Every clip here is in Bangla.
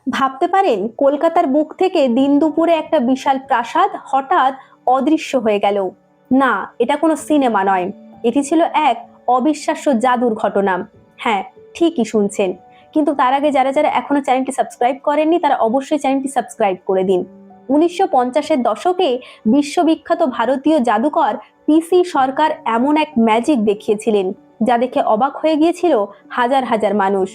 ভাবতে পারেন, কলকাতার বুক থেকে দিন দুপুরে একটা বিশাল প্রাসাদ হঠাৎ অদৃশ্য হয়ে গেল। না, এটা কোনো সিনেমা নয়, এটি ছিল এক অবিশ্বাস্য জাদুর ঘটনা। হ্যাঁ, ঠিকই শুনছেন। কিন্তু তার আগে যারা যারা এখনো চ্যানেলটি সাবস্ক্রাইব করেননি তারা অবশ্যই চ্যানেলটি সাবস্ক্রাইব করে দিন। 1950-এর দশকে বিশ্ববিখ্যাত ভারতীয় জাদুকর পিসি সরকার এমন এক ম্যাজিক দেখিয়েছিলেন যা দেখে অবাক হয়ে গিয়েছিল হাজার হাজার মানুষ।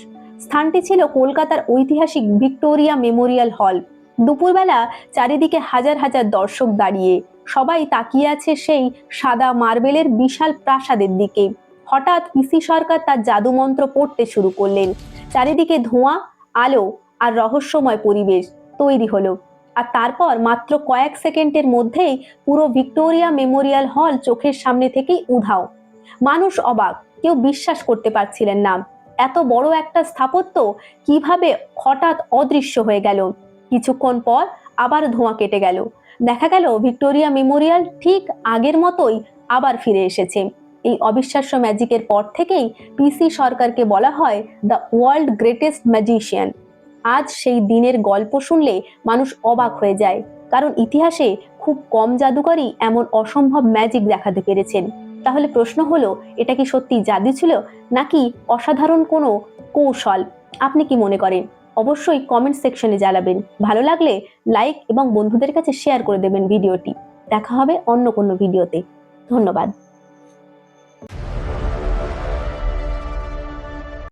স্থানটি ছিল কলকাতার ঐতিহাসিক ভিক্টোরিয়া মেমোরিয়াল হল। দুপুরবেলা চারিদিকে হাজার হাজার দর্শক দাঁড়িয়ে, সবাই তাকিয়ে আছে সেই সাদা মার্বেলের বিশাল প্রাসাদের দিকে। হঠাৎ পিসি সরকার তার জাদুমন্ত্র পড়তে শুরু করলেন। চারিদিকে ধোঁয়া, আলো আর রহস্যময় পরিবেশ তৈরি হলো। আর তারপর মাত্র কয়েক সেকেন্ডের মধ্যেই পুরো ভিক্টোরিয়া মেমোরিয়াল হল চোখের সামনে থেকেই উধাও। মানুষ অবাক, কেউ বিশ্বাস করতে পারছিলেন না। এত বড় একটা স্থাপত্য কিভাবে হঠাৎ অদৃশ্য হয়ে গেল। কিছুক্ষণ পর আবার ধোঁয়া কেটে গেল। দেখা গেল ভিক্টোরিয়া মেমোরিয়াল ঠিক আগের মতোই আবার ফিরে এসেছে। এই অবিশ্বাস্য ম্যাজিকের পর থেকেই পিসি সরকারকে বলা হয় দ্য ওয়ার্ল্ড গ্রেটেস্ট ম্যাজিশিয়ান। আজ সেই দিনের গল্প শুনলে মানুষ অবাক হয়ে যায়, কারণ ইতিহাসে খুব কম জাদুকরই এমন অসম্ভব ম্যাজিক দেখাতে পেরেছেন। তাহলে প্রশ্ন হলো, এটা কি সত্যি জাদু ছিল নাকি অসাধারণ কোনো কৌশল? আপনি কি মনে করেন? অবশ্যই কমেন্ট সেকশনে জানাবেন। ভালো লাগলে লাইক এবং বন্ধুদের কাছে শেয়ার করে দেবেন ভিডিওটি। দেখা হবে অন্য কোনো ভিডিওতে। ধন্যবাদ।